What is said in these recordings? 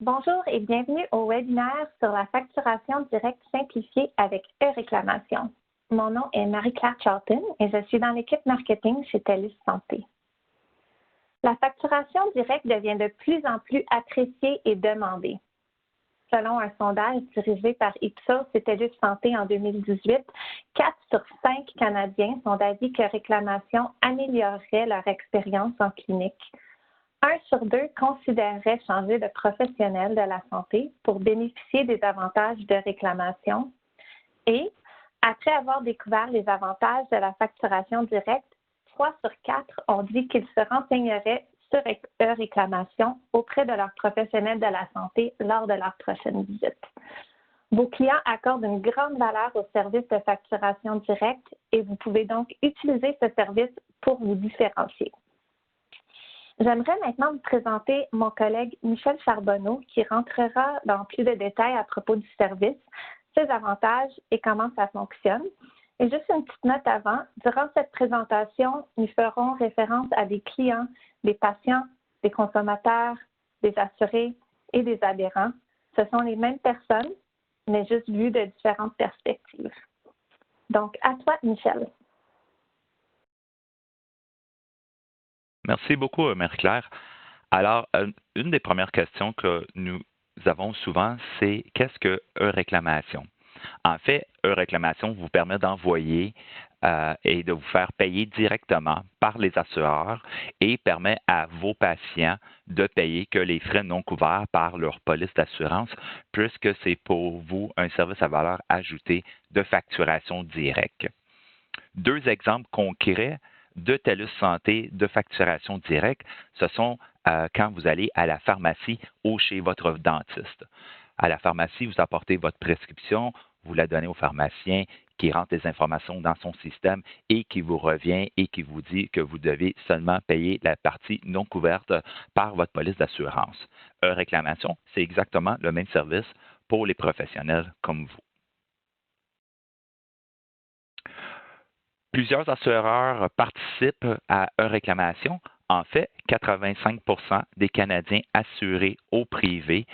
Bonjour et bienvenue au webinaire sur la facturation directe simplifiée avec e-réclamation. Mon nom est Marie-Claire Charlton et je suis dans l'équipe marketing chez TELUS Santé. La facturation directe devient de plus en plus appréciée et demandée. Selon un sondage dirigé par Ipsos et TELUS Santé en 2018, 4 sur 5 Canadiens sont d'avis que réclamation améliorerait leur expérience en clinique. 1 sur 2 considérerait changer de professionnel de la santé pour bénéficier des avantages de réclamation. Et, après avoir découvert les avantages de la facturation directe, 3 sur 4 ont dit qu'ils se renseigneraient sur e-réclamation auprès de leur professionnel de la santé lors de leur prochaine visite. Vos clients accordent une grande valeur au service de facturation directe et vous pouvez donc utiliser ce service pour vous différencier. J'aimerais maintenant vous présenter mon collègue Michel Charbonneau qui rentrera dans plus de détails à propos du service, ses avantages et comment ça fonctionne. Et juste une petite note avant, durant cette présentation, nous ferons référence à des clients, des patients, des consommateurs, des assurés et des adhérents. Ce sont les mêmes personnes, mais juste vues de différentes perspectives. Donc, à toi, Michel. Merci beaucoup, Marie-Claire. Alors, une des premières questions que nous avons souvent, c'est qu'est-ce que e-réclamation? En fait, e-réclamation vous permet d'envoyer et de vous faire payer directement par les assureurs et permet à vos patients de payer que les frais non couverts par leur police d'assurance, puisque c'est pour vous un service à valeur ajoutée de facturation directe. 2 exemples concrets de TELUS Santé de facturation directe, ce sont quand vous allez à la pharmacie ou chez votre dentiste. À la pharmacie, vous apportez votre prescription, vous la donnez au pharmacien qui rentre les informations dans son système et qui vous revient et qui vous dit que vous devez seulement payer la partie non couverte par votre police d'assurance. Réclamation, c'est exactement le même service pour les professionnels comme vous. Plusieurs assureurs participent à e-réclamation. En fait, 85 des Canadiens assurés au privé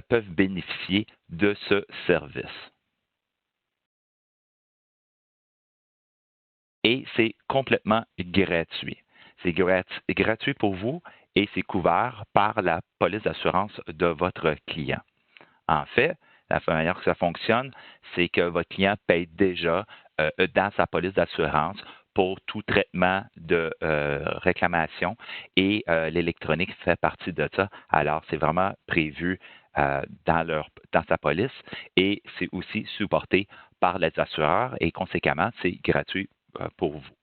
peuvent bénéficier de ce service. Et c'est complètement gratuit. C'est gratuit pour vous et c'est couvert par la police d'assurance de votre client. En fait, la manière que ça fonctionne, c'est que votre client paye déjà dans sa police d'assurance pour tout traitement de réclamation et l'électronique fait partie de ça. Alors, c'est vraiment prévu dans sa police et c'est aussi supporté par les assureurs et conséquemment, c'est gratuit pour vous.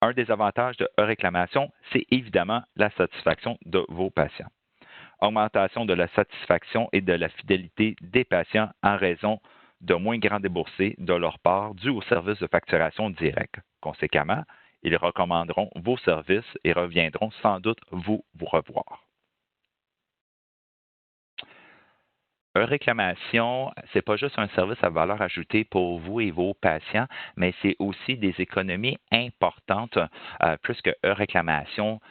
Un des avantages de e-réclamation, c'est évidemment la satisfaction de vos patients. Augmentation de la satisfaction et de la fidélité des patients en raison de moins grands déboursés de leur part dû au service de facturation directe. Conséquemment, ils recommanderont vos services et reviendront sans doute vous revoir. E-réclamation, ce n'est pas juste un service à valeur ajoutée pour vous et vos patients, mais c'est aussi des économies importantes puisque e-réclamation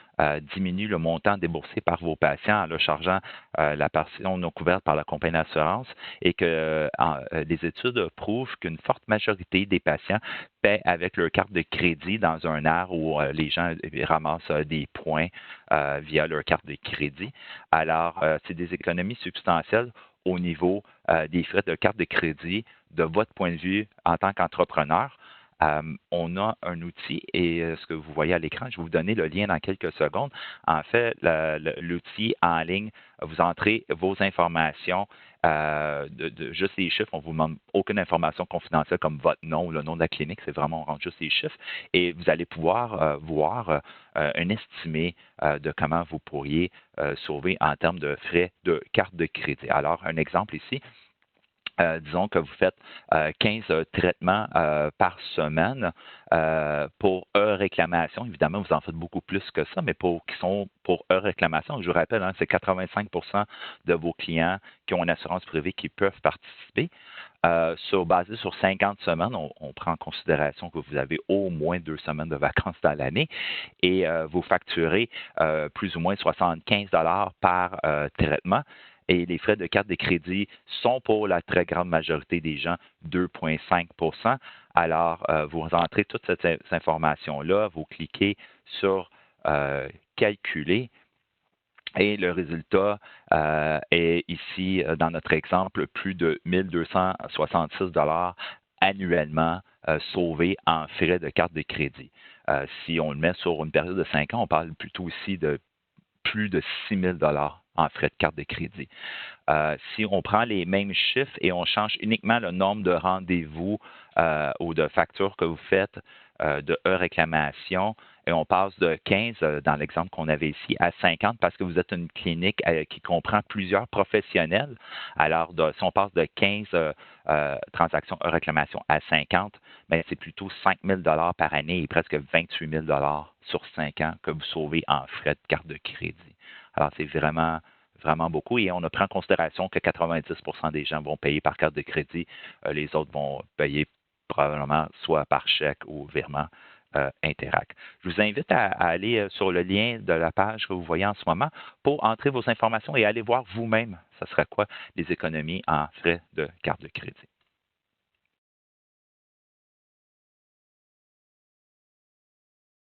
diminue le montant déboursé par vos patients en leur chargeant la portion non couverte par la compagnie d'assurance et que les études prouvent qu'une forte majorité des patients paient avec leur carte de crédit dans un air où les gens ramassent des points via leur carte de crédit. Alors, c'est des économies substantielles au niveau des frais de carte de crédit de votre point de vue en tant qu'entrepreneur. On a un outil et ce que vous voyez à l'écran, je vais vous donner le lien dans quelques secondes. En fait, l'outil en ligne, vous entrez vos informations, juste les chiffres. On ne vous demande aucune information confidentielle comme votre nom ou le nom de la clinique. C'est vraiment, on rentre juste les chiffres. Et vous allez pouvoir voir un estimé de comment vous pourriez sauver en termes de frais de carte de crédit. Alors, un exemple ici. disons que vous faites 15 traitements par semaine pour heure réclamation. Évidemment, vous en faites beaucoup plus que ça, mais qui sont pour heure réclamation, je vous rappelle, hein, c'est 85 de vos clients qui ont une assurance privée qui peuvent participer. Basé sur 50 semaines, on prend en considération que vous avez au moins 2 semaines de vacances dans l'année et vous facturez plus ou moins 75 par traitement. Et les frais de carte de crédit sont pour la très grande majorité des gens 2,5 Alors, vous rentrez toutes ces informations-là, vous cliquez sur Calculer et le résultat est ici, dans notre exemple, plus de 1 266 annuellement sauvés en frais de carte de crédit. Si on le met sur une période de 5 ans, on parle plutôt ici de plus de 6 000 en frais de carte de crédit. Si on prend les mêmes chiffres et on change uniquement le nombre de rendez-vous ou de factures que vous faites de réclamation et on passe de 15 dans l'exemple qu'on avait ici à 50 parce que vous êtes une clinique qui comprend plusieurs professionnels. Alors, si on passe de 15 transactions réclamation à 50, bien, c'est plutôt 5 000 par année et presque 28 000 sur 5 ans que vous sauvez en frais de carte de crédit. Alors, c'est vraiment beaucoup et on a pris en considération que 90 des gens vont payer par carte de crédit. Les autres vont payer probablement soit par chèque ou virement Interac. Je vous invite à aller sur le lien de la page que vous voyez en ce moment pour entrer vos informations et aller voir vous-même ce sera quoi les économies en frais de carte de crédit.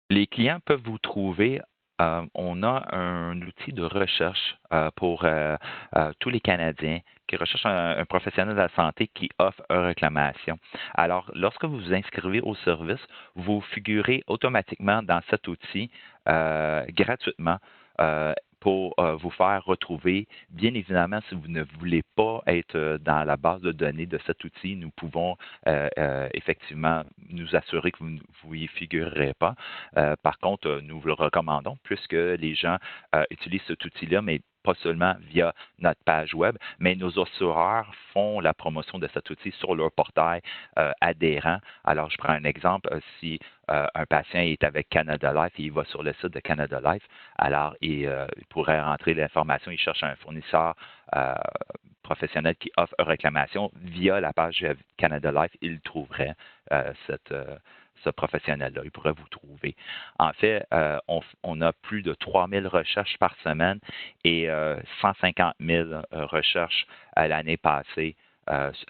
Les clients peuvent vous trouver. On a un outil de recherche pour tous les Canadiens qui recherchent un professionnel de la santé qui offre une réclamation. Alors, lorsque vous vous inscrivez au service, vous figurez automatiquement dans cet outil gratuitement. Pour vous faire retrouver. Bien évidemment, si vous ne voulez pas être dans la base de données de cet outil, nous pouvons effectivement nous assurer que vous y figurerez pas. Par contre, nous vous le recommandons puisque les gens utilisent cet outil-là, mais pas seulement via notre page web, mais nos assureurs font la promotion de cet outil sur leur portail adhérent. Alors, je prends un exemple. Si un patient est avec Canada Life et il va sur le site de Canada Life, alors il pourrait rentrer l'information, il cherche un fournisseur professionnel qui offre une réclamation via la page Canada Life, il trouverait ce professionnel-là. Il pourrait vous trouver. En fait, on a plus de 3000 recherches par semaine et 150 000 recherches à l'année passée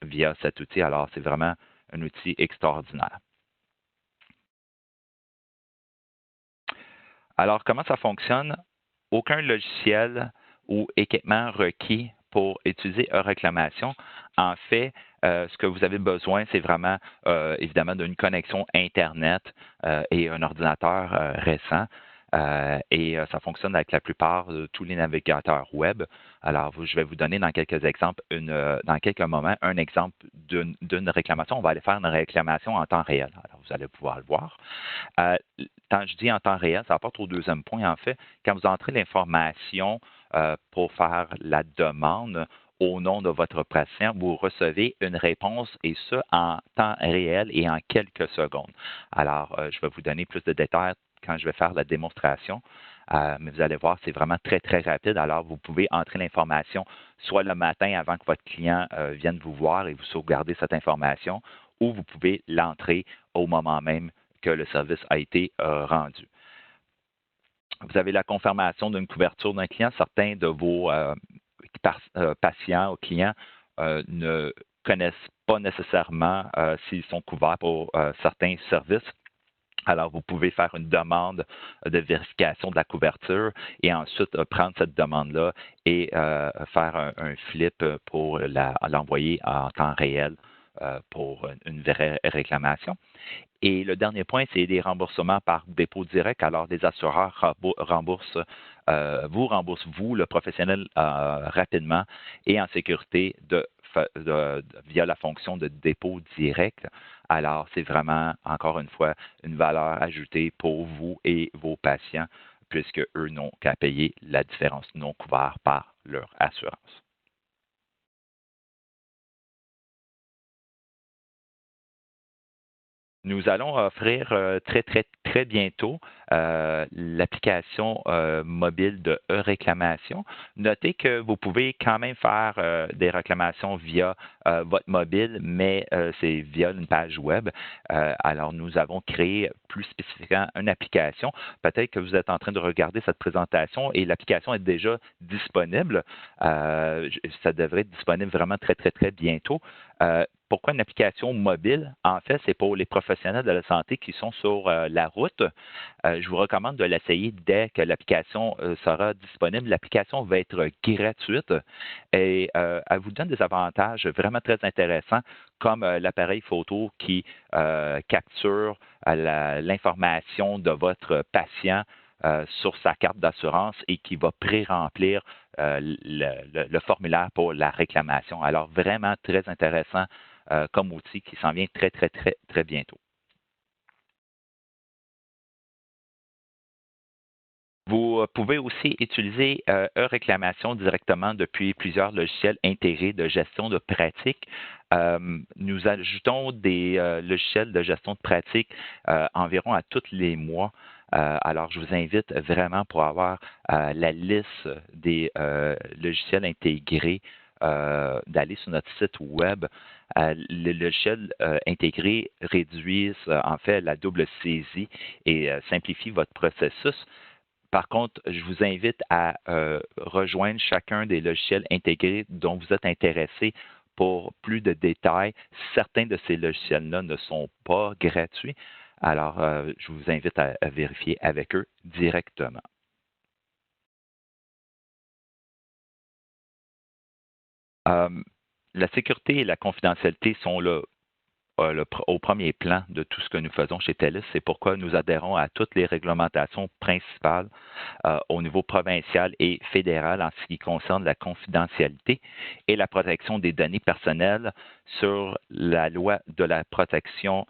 via cet outil. Alors, c'est vraiment un outil extraordinaire. Alors, comment ça fonctionne? Aucun logiciel ou équipement requis pour utiliser réclamation. En fait, ce que vous avez besoin, c'est vraiment évidemment d'une connexion Internet et un ordinateur récent. Ça fonctionne avec la plupart de tous les navigateurs web. Alors, je vais vous donner dans quelques exemples, dans quelques moments, un exemple d'une réclamation. On va aller faire une réclamation en temps réel. Alors, vous allez pouvoir le voir. Quand je dis en temps réel, ça apporte au deuxième point, en fait, quand vous entrez l'information pour faire la demande au nom de votre patient, vous recevez une réponse et ce, en temps réel et en quelques secondes. Alors, je vais vous donner plus de détails quand je vais faire la démonstration. Mais vous allez voir, c'est vraiment très, très rapide. Alors, vous pouvez entrer l'information soit le matin avant que votre client vienne vous voir et vous sauvegardez cette information, ou vous pouvez l'entrer au moment même que le service a été rendu. Vous avez la confirmation d'une couverture d'un client. Certains de vos patients ou clients ne connaissent pas nécessairement s'ils sont couverts pour certains services. Alors, vous pouvez faire une demande de vérification de la couverture et ensuite prendre cette demande-là et faire un flip pour l'envoyer en temps réel pour une vraie réclamation. Et le dernier point, c'est les remboursements par dépôt direct. Alors, les assureurs vous remboursent, vous, le professionnel, rapidement et en sécurité via la fonction de dépôt direct. Alors, c'est vraiment, encore une fois, une valeur ajoutée pour vous et vos patients, puisque eux n'ont qu'à payer la différence non couverte par leur assurance. Nous allons offrir très, très, très bientôt l'application mobile de e-réclamation. Notez que vous pouvez quand même faire des réclamations via votre mobile, mais c'est via une page web. Alors, nous avons créé plus spécifiquement une application. Peut-être que vous êtes en train de regarder cette présentation et l'application est déjà disponible. Ça devrait être disponible vraiment très, très, très bientôt. Pourquoi une application mobile? En fait, c'est pour les professionnels de la santé qui sont sur la route. Je vous recommande de l'essayer dès que l'application sera disponible. L'application va être gratuite et elle vous donne des avantages vraiment très intéressants comme l'appareil photo qui capture l'information de votre patient sur sa carte d'assurance et qui va pré-remplir le formulaire pour la réclamation. Alors, vraiment très intéressant comme outil qui s'en vient très, très, très, très bientôt. Vous pouvez aussi utiliser e-réclamation directement depuis plusieurs logiciels intégrés de gestion de pratique. Nous ajoutons des logiciels de gestion de pratique environ à tous les mois. Alors, je vous invite vraiment pour avoir la liste des logiciels intégrés, d'aller sur notre site web. Les logiciels intégrés réduisent en fait la double saisie et simplifient votre processus. Par contre, je vous invite à rejoindre chacun des logiciels intégrés dont vous êtes intéressé pour plus de détails. Certains de ces logiciels-là ne sont pas gratuits. Alors, je vous invite à vérifier avec eux directement. Euh, la sécurité et la confidentialité sont là au premier plan de tout ce que nous faisons chez TELUS. C'est pourquoi nous adhérons à toutes les réglementations principales au niveau provincial et fédéral en ce qui concerne la confidentialité et la protection des données personnelles sur la loi de la protection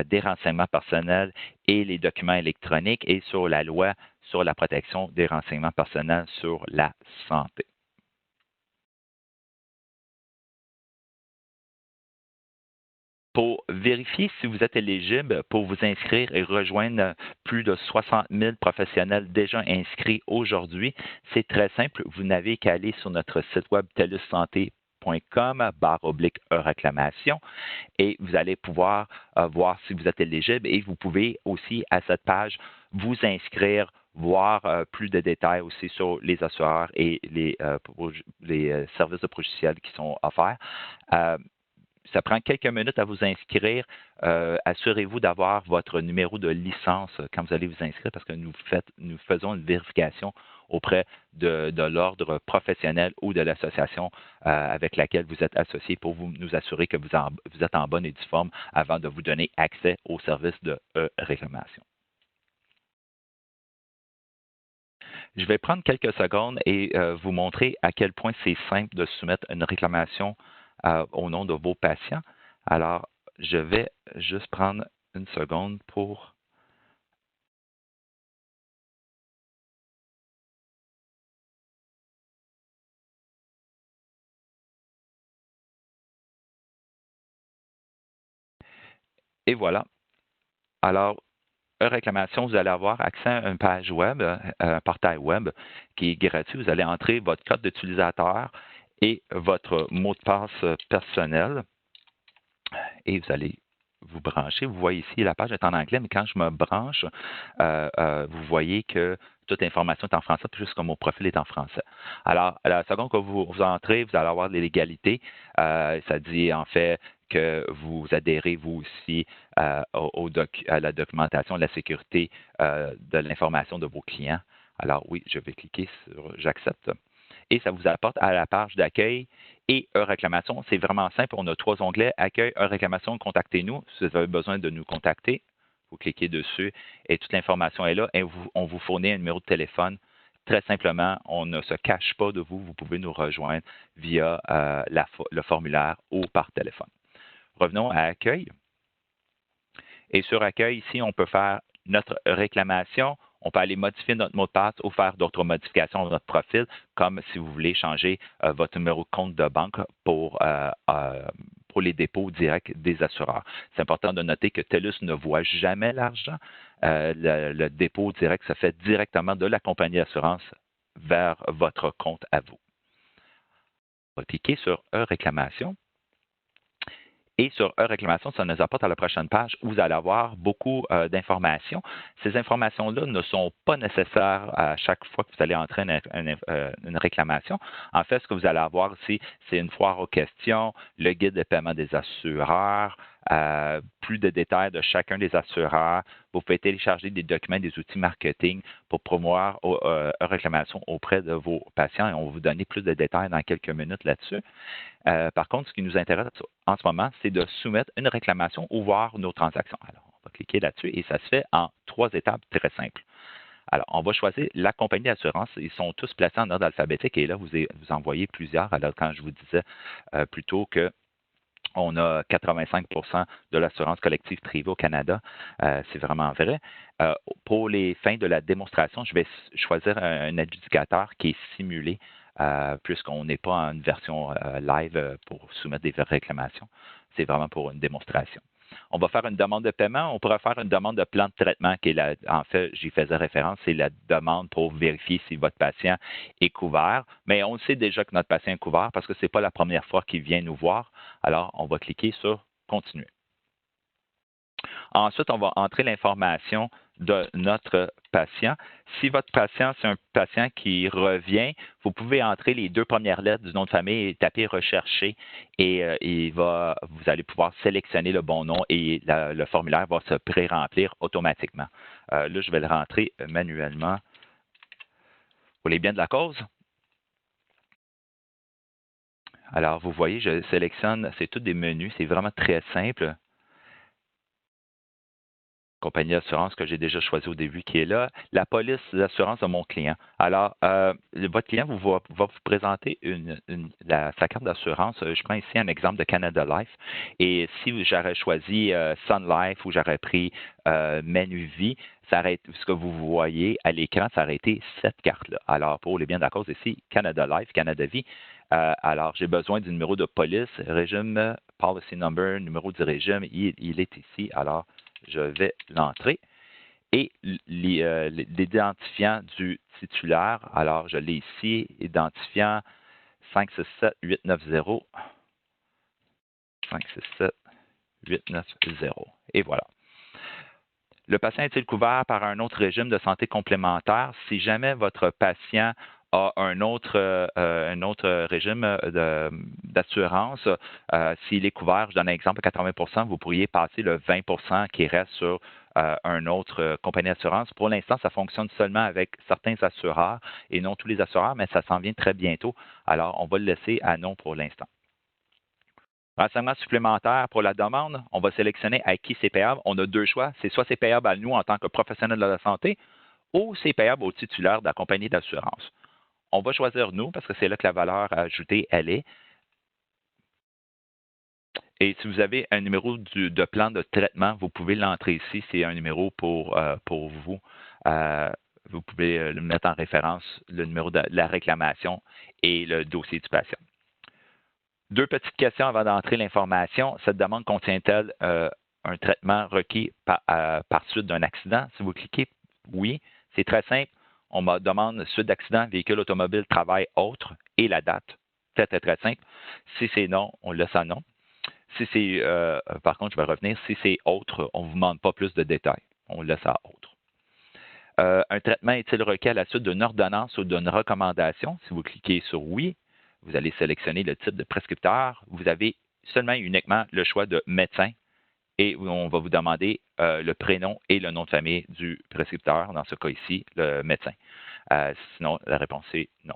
des renseignements personnels et les documents électroniques et sur la loi sur la protection des renseignements personnels sur la santé. Pour vérifier si vous êtes éligible pour vous inscrire et rejoindre plus de 60 000 professionnels déjà inscrits aujourd'hui, c'est très simple. Vous n'avez qu'à aller sur notre site web telussanté.com/réclamation et vous allez pouvoir voir si vous êtes éligible et vous pouvez aussi à cette page vous inscrire, voir plus de détails aussi sur les assureurs et les services de logiciels qui sont offerts. Euh, Ça prend quelques minutes à vous inscrire. Assurez-vous d'avoir votre numéro de licence quand vous allez vous inscrire parce que nous faisons une vérification auprès de l'ordre professionnel ou de l'association avec laquelle vous êtes associé pour nous assurer que vous êtes en bonne et due forme avant de vous donner accès au service de réclamation. Je vais prendre quelques secondes et vous montrer à quel point c'est simple de soumettre une réclamation au nom de vos patients. Alors, je vais juste prendre une seconde pour... Et voilà. Alors, réclamation, vous allez avoir accès à une page web, un portail web qui est gratuit. Vous allez entrer votre code d'utilisateur et votre mot de passe personnel et vous allez vous brancher. Vous voyez ici, la page est en anglais, mais quand je me branche, vous voyez que toute l'information est en français, puis juste comme mon profil est en français. Alors, à la seconde que vous entrez, vous allez avoir des légalités. Ça dit en fait que vous adhérez, vous aussi, à la documentation de la sécurité de l'information de vos clients. Alors oui, je vais cliquer sur «J'accepte» et ça vous apporte à la page d'accueil et réclamation. C'est vraiment simple. On a trois onglets, accueil, réclamation, contactez-nous. Si vous avez besoin de nous contacter, vous cliquez dessus et toute l'information est là et on vous fournit un numéro de téléphone. Très simplement, on ne se cache pas de vous. Vous pouvez nous rejoindre via le formulaire ou par téléphone. Revenons à accueil. Et sur accueil, ici, on peut faire notre réclamation. On peut aller modifier notre mot de passe ou faire d'autres modifications de notre profil, comme si vous voulez changer votre numéro de compte de banque pour pour les dépôts directs des assureurs. C'est important de noter que TELUS ne voit jamais l'argent. Le dépôt direct se fait directement de la compagnie d'assurance vers votre compte à vous. On va cliquer sur E-réclamation. Et sur E-réclamation, ça nous apporte à la prochaine page où vous allez avoir beaucoup d'informations. Ces informations-là ne sont pas nécessaires à chaque fois que vous allez entrer une réclamation. En fait, ce que vous allez avoir ici, c'est une foire aux questions, le guide de paiement des assureurs, plus de détails de chacun des assureurs. Vous pouvez télécharger des documents, des outils marketing pour promouvoir E-réclamation auprès de vos patients et on va vous donner plus de détails dans quelques minutes là-dessus. Par contre, ce qui nous intéresse en ce moment, c'est de soumettre une réclamation ou voir nos transactions. Alors, on va cliquer là-dessus et ça se fait en 3 étapes très simples. Alors, on va choisir la compagnie d'assurance. Ils sont tous placés en ordre alphabétique et là, vous en voyez plusieurs. Alors, quand je vous disais plus tôt que on a 85 de l'assurance collective privée au Canada. C'est vraiment vrai. Pour les fins de la démonstration, je vais choisir un adjudicateur qui est simulé puisqu'on n'est pas en une version live pour soumettre des réclamations. C'est vraiment pour une démonstration. On va faire une demande de paiement. On pourra faire une demande de plan de traitement qui est en fait, j'y faisais référence, c'est la demande pour vérifier si votre patient est couvert. Mais on sait déjà que notre patient est couvert parce que ce n'est pas la première fois qu'il vient nous voir. Alors, on va cliquer sur Continuer. Ensuite, on va entrer l'information de notre patient. Si votre patient, c'est un patient qui revient, vous pouvez entrer les 2 premières lettres du nom de famille et taper Rechercher et vous allez pouvoir sélectionner le bon nom et le formulaire va se pré-remplir automatiquement. Là, je vais le rentrer manuellement pour les biens de la cause. Alors, vous voyez, je sélectionne, c'est tous des menus, c'est vraiment très simple. Compagnie d'assurance que j'ai déjà choisi au début qui est là, la police d'assurance de mon client. Alors, votre client va vous présenter sa carte d'assurance. Je prends ici un exemple de Canada Life. Et si j'aurais choisi Sun Life ou j'aurais pris Manuvie, ce que vous voyez à l'écran, ça aurait été cette carte-là. Alors, pour les biens de la cause ici, Canada Life, Canada Vie. Alors, j'ai besoin du numéro de police, régime, policy number, numéro du régime, il est ici. Alors, je vais l'entrer. Et l'identifiant du titulaire, alors je l'ai ici, identifiant 567-890, 567-890. Et voilà. Le patient est-il couvert par un autre régime de santé complémentaire? Si jamais votre patient a un autre régime d'assurance, s'il est couvert, je donne un exemple à 80 vous pourriez passer le 20 qui reste sur un autre compagnie d'assurance. Pour l'instant, ça fonctionne seulement avec certains assureurs et non tous les assureurs, mais ça s'en vient très bientôt. Alors, on va le laisser à non pour l'instant. Renseignements supplémentaires pour la demande, on va sélectionner à qui c'est payable. On a 2 choix. C'est soit c'est payable à nous en tant que professionnels de la santé ou c'est payable au titulaire de la compagnie d'assurance. On va choisir nous parce que c'est là que la valeur ajoutée, elle est. Et si vous avez un numéro de plan de traitement, vous pouvez l'entrer ici. C'est un numéro pour vous. Vous pouvez le mettre en référence, le numéro de la réclamation et le dossier du patient. 2 petites questions avant d'entrer l'information. Cette demande contient-elle un traitement requis par suite d'un accident? Si vous cliquez oui, c'est très simple. On me demande suite d'accident, véhicule automobile, travail, autre et la date. Très, très, très simple. Si c'est non, on le laisse à non. Si c'est, par contre, je vais revenir. Si c'est autre, on ne vous demande pas plus de détails. On le laisse à autre. Un traitement est-il requis à la suite d'une ordonnance ou d'une recommandation? Si vous cliquez sur oui, vous allez sélectionner le type de prescripteur. Vous avez seulement et uniquement le choix de médecin et on va vous demander le prénom et le nom de famille du prescripteur, dans ce cas ici, le médecin. Sinon, la réponse est non.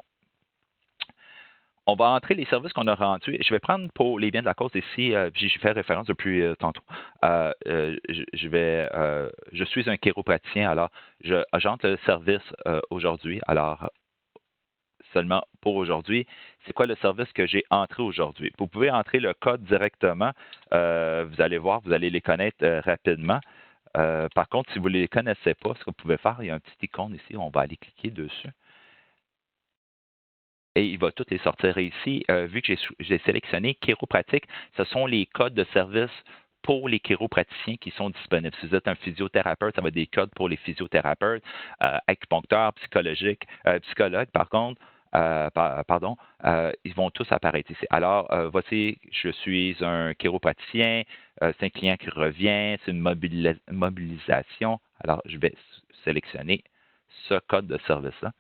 On va entrer les services qu'on a rendus. Je vais prendre pour les biens de la cause ici, j'y fais référence depuis tantôt. Je suis un chiropraticien, alors j'entre le service aujourd'hui. Alors, seulement pour aujourd'hui. C'est quoi le service que j'ai entré aujourd'hui? Vous pouvez entrer le code directement. Vous allez voir, vous allez les connaître rapidement. Par contre, si vous ne les connaissez pas, ce que vous pouvez faire, il y a un petit icône ici, on va aller cliquer dessus. et il va toutes les sortir ici. Vu que j'ai sélectionné chiropratique, ce sont les codes de service pour les chiropraticiens qui sont disponibles. Si vous êtes un physiothérapeute, ça va être des codes pour les physiothérapeutes, acupuncteurs, psychologues, par contre, pardon, ils vont tous apparaître ici. Alors, voici, je suis un chiropraticien, c'est un client qui revient, c'est une mobilisation. Alors, je vais sélectionner ce code de service-là.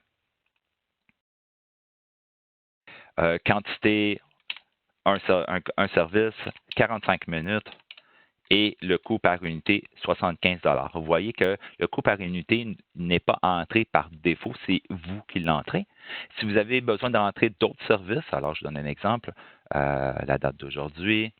Quantité, un service, 45 minutes et le coût par unité, 75 $. Vous voyez que le coût par unité n'est pas entré par défaut, c'est vous qui l'entrez. Si vous avez besoin d'entrer d'autres services, alors je donne un exemple, la date d'aujourd'hui,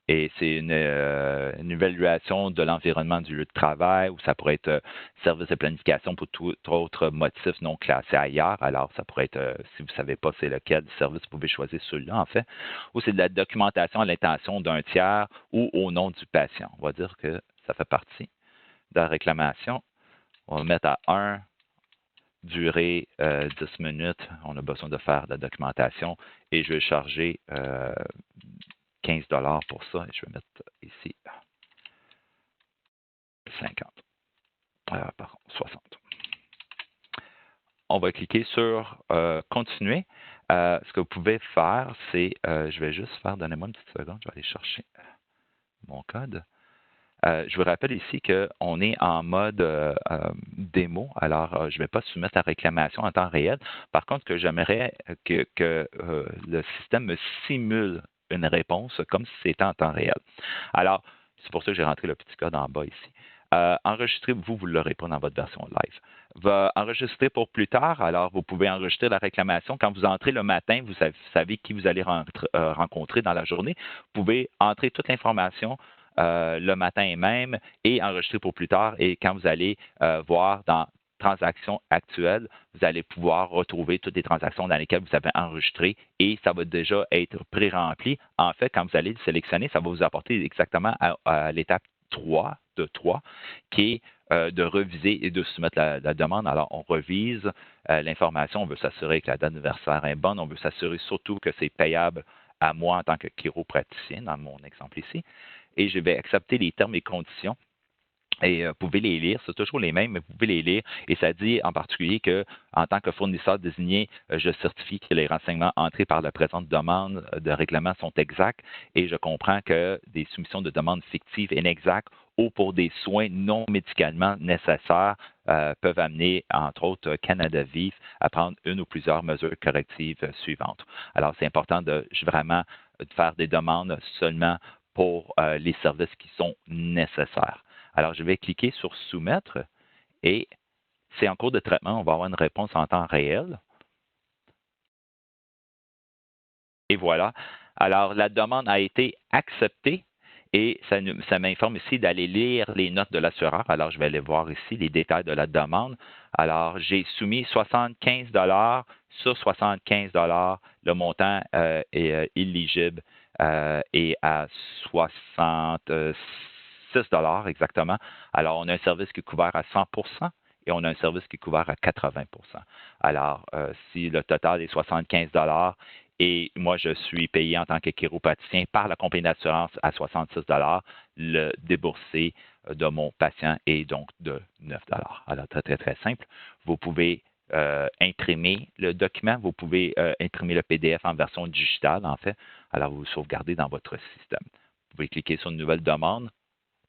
et c'est une évaluation de l'environnement du lieu de travail ou ça pourrait être service de planification pour tout autre motif non classé ailleurs. Alors, ça pourrait être, si vous ne savez pas c'est lequel service, vous pouvez choisir celui-là, en fait. Ou c'est de la documentation à l'intention d'un tiers ou au nom du patient. On va dire que ça fait partie de la réclamation. On va mettre à 1, durée 10 minutes. On a besoin de faire de la documentation et je vais charger 15 $ pour ça. Et je vais mettre ici 50. Pardon, 60. On va cliquer sur Continuer. Ce que vous pouvez faire, c'est, je vais juste faire, donnez-moi une petite seconde, je vais aller chercher mon code. Je vous rappelle ici qu'on est en mode démo, alors je ne vais pas soumettre la réclamation en temps réel. Par contre, ce que j'aimerais que le système me simule une réponse comme si c'était en temps réel. Alors, c'est pour ça que j'ai rentré le petit code en bas ici. Enregistrer, vous ne l'aurez pas dans votre version live. Va enregistrer pour plus tard, alors vous pouvez enregistrer la réclamation. Quand vous entrez le matin, vous savez qui vous allez rencontrer dans la journée. Vous pouvez entrer toute l'information le matin même et enregistrer pour plus tard. Et quand vous allez voir dans transactions actuelles, vous allez pouvoir retrouver toutes les transactions dans lesquelles vous avez enregistré et ça va déjà être pré-rempli. En fait, quand vous allez le sélectionner, ça va vous apporter exactement à l'étape 3 de 3, qui est de reviser et de soumettre la demande. Alors, on revise l'information, on veut s'assurer que la date d'anniversaire est bonne, on veut s'assurer surtout que c'est payable à moi en tant que chiropraticien, dans mon exemple ici, et je vais accepter les termes et conditions. Et vous pouvez les lire, c'est toujours les mêmes, mais vous pouvez les lire. Et ça dit en particulier que, en tant que fournisseur désigné, je certifie que les renseignements entrés par la présente demande de règlement sont exacts et je comprends que des soumissions de demandes fictives inexactes ou pour des soins non médicalement nécessaires peuvent amener, entre autres, Canada Vif à prendre une ou plusieurs mesures correctives suivantes. Alors, c'est important de vraiment de faire des demandes seulement pour les services qui sont nécessaires. Alors, je vais cliquer sur Soumettre et c'est en cours de traitement. On va avoir une réponse en temps réel. Et voilà. Alors, la demande a été acceptée et ça m'informe ici d'aller lire les notes de l'assureur. Alors, je vais aller voir ici les détails de la demande. Alors, j'ai soumis 75 $ sur 75 $. Le montant est éligible et à 66 $ exactement. Alors, on a un service qui est couvert à 100 et on a un service qui est couvert à 80 Alors, si le total est 75 $ et moi, je suis payé en tant que chiropraticien par la compagnie d'assurance à 66 $, le déboursé de mon patient est donc de 9 $. Alors, très, très, très simple. Vous pouvez imprimer le document, vous pouvez imprimer le PDF en version digitale, en fait. Alors, vous le sauvegardez dans votre système. Vous pouvez cliquer sur une nouvelle demande,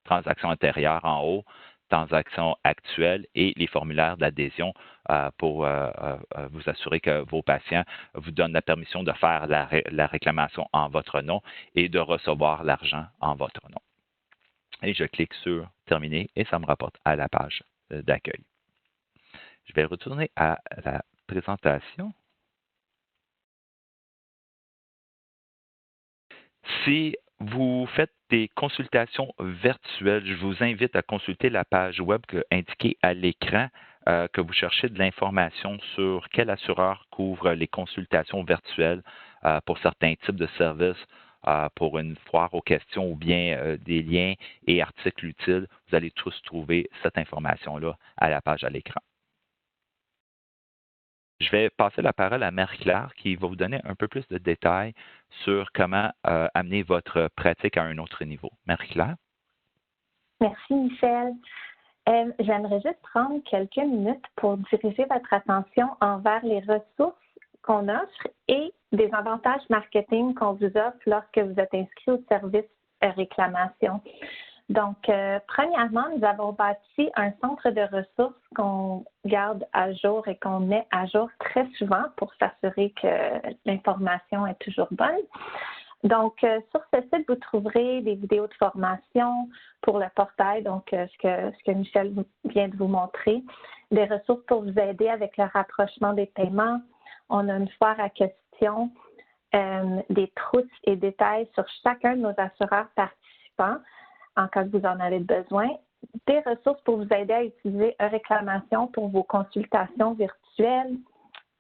transaction antérieure en haut, transactions actuelles et les formulaires d'adhésion pour vous assurer que vos patients vous donnent la permission de faire la réclamation en votre nom et de recevoir l'argent en votre nom. Et je clique sur Terminer et ça me rapporte à la page d'accueil. Je vais retourner à la présentation. Si vous faites des consultations virtuelles, je vous invite à consulter la page web indiquée à l'écran que vous cherchez de l'information sur quel assureur couvre les consultations virtuelles pour certains types de services, pour une foire aux questions ou bien des liens et articles utiles. Vous allez tous trouver cette information-là à la page à l'écran. Je vais passer la parole à Marie-Claire qui va vous donner un peu plus de détails sur comment amener votre pratique à un autre niveau. Marie-Claire? Merci, Michel. J'aimerais juste prendre quelques minutes pour diriger votre attention envers les ressources qu'on offre et des avantages marketing qu'on vous offre lorsque vous êtes inscrit au service réclamation. Donc, premièrement, nous avons bâti un centre de ressources qu'on garde à jour et qu'on met à jour très souvent pour s'assurer que l'information est toujours bonne. Donc, sur ce site, vous trouverez des vidéos de formation pour le portail, donc ce que Michel vient de vous montrer, des ressources pour vous aider avec le rapprochement des paiements. On a une foire à questions, des trousses et détails sur chacun de nos assureurs participants en cas que vous en avez besoin, des ressources pour vous aider à utiliser réclamation pour vos consultations virtuelles,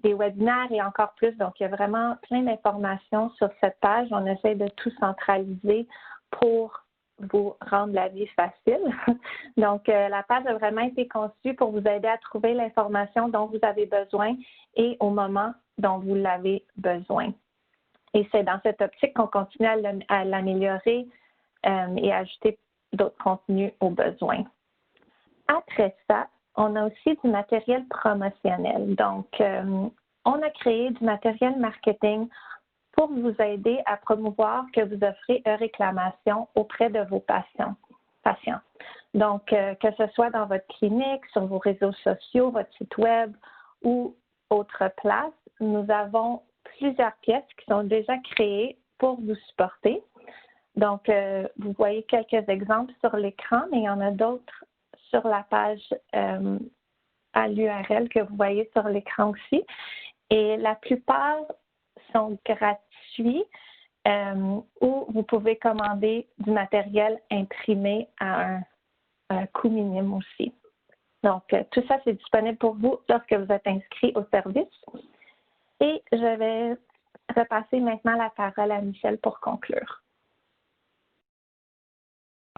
des webinaires et encore plus. Donc, il y a vraiment plein d'informations sur cette page. On essaie de tout centraliser pour vous rendre la vie facile. Donc, la page a vraiment été conçue pour vous aider à trouver l'information dont vous avez besoin et au moment dont vous l'avez besoin. Et c'est dans cette optique qu'on continue à l'améliorer et ajouter d'autres contenus aux besoins. Après ça, on a aussi du matériel promotionnel. Donc, on a créé du matériel marketing pour vous aider à promouvoir que vous offrez une réclamation auprès de vos patients. Donc, que ce soit dans votre clinique, sur vos réseaux sociaux, votre site web ou autre place, nous avons plusieurs pièces qui sont déjà créées pour vous supporter. Donc, vous voyez quelques exemples sur l'écran, mais il y en a d'autres sur la page à l'URL que vous voyez sur l'écran aussi. Et la plupart sont gratuits ou vous pouvez commander du matériel imprimé à un coût minime aussi. Donc, tout ça, c'est disponible pour vous lorsque vous êtes inscrit au service. Et je vais repasser maintenant la parole à Michel pour conclure.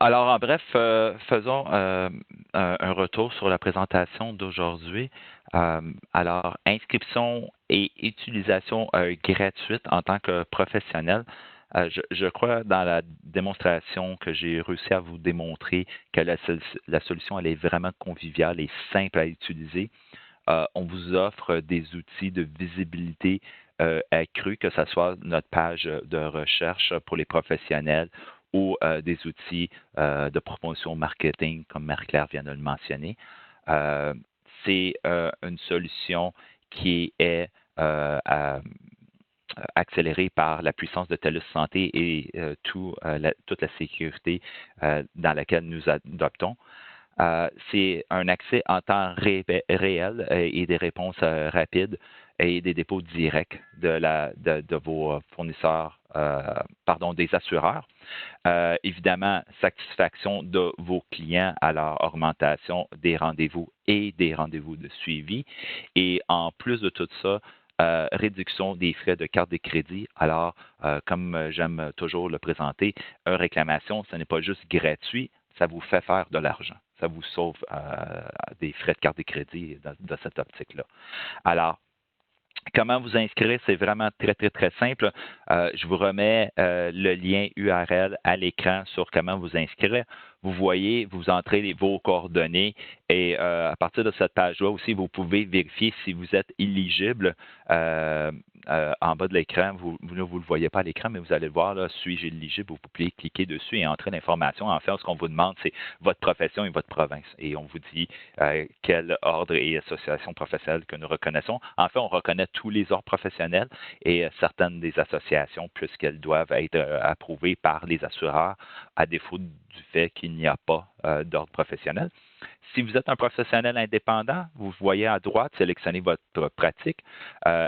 Alors, en bref, faisons un retour sur la présentation d'aujourd'hui. Alors, inscription et utilisation gratuite en tant que professionnel. Je crois dans la démonstration que j'ai réussi à vous démontrer que la solution elle est vraiment conviviale et simple à utiliser. On vous offre des outils de visibilité accrue, que ce soit notre page de recherche pour les professionnels ou des outils de promotion marketing, comme Marie-Claire vient de le mentionner. C'est une solution qui est accélérée par la puissance de TELUS Santé et toute la sécurité dans laquelle nous adoptons. C'est un accès en temps réel et des réponses rapides et des dépôts directs de vos fournisseurs, des assureurs. Évidemment, satisfaction de vos clients à leur augmentation des rendez-vous et des rendez-vous de suivi. Et en plus de tout ça, réduction des frais de carte de crédit. Alors, comme j'aime toujours le présenter, une réclamation, ce n'est pas juste gratuit, ça vous fait faire de l'argent. Ça vous sauve des frais de carte de crédit dans cette optique-là. Alors, comment vous inscrire? C'est vraiment très, très, très simple. Je vous remets le lien URL à l'écran sur comment vous inscrire. Vous voyez, vous entrez vos coordonnées et à partir de cette page-là aussi, vous pouvez vérifier si vous êtes éligible. En bas de l'écran, vous ne le voyez pas à l'écran, mais vous allez le voir, là, suis-je éligible? Vous pouvez cliquer dessus et entrer l'information. En fait, ce qu'on vous demande, c'est votre profession et votre province. Et on vous dit quel ordre et association professionnelle que nous reconnaissons. En fait, on reconnaît tous les ordres professionnels et certaines des associations, puisqu'elles doivent être approuvées par les assureurs, à défaut du fait qu'il n'y a pas d'ordre professionnel. Si vous êtes un professionnel indépendant, vous voyez à droite, sélectionnez votre pratique.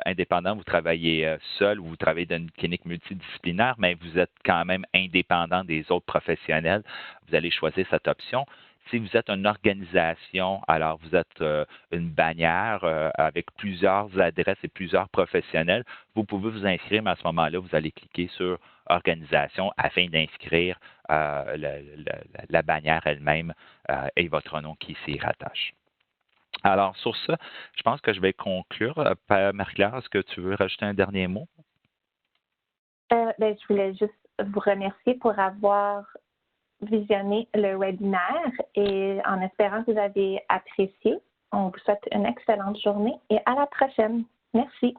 Indépendant, vous travaillez seul ou vous travaillez dans une clinique multidisciplinaire, mais vous êtes quand même indépendant des autres professionnels. Vous allez choisir cette option. Si vous êtes une organisation, alors vous êtes une bannière avec plusieurs adresses et plusieurs professionnels, vous pouvez vous inscrire, mais à ce moment-là, vous allez cliquer sur organisation afin d'inscrire la bannière elle-même et votre nom qui s'y rattache. Alors, sur ça, je pense que je vais conclure. Marie-Claire, est-ce que tu veux rajouter un dernier mot? Je voulais juste vous remercier pour avoir visionné le webinaire et en espérant que vous avez apprécié. On vous souhaite une excellente journée et à la prochaine. Merci.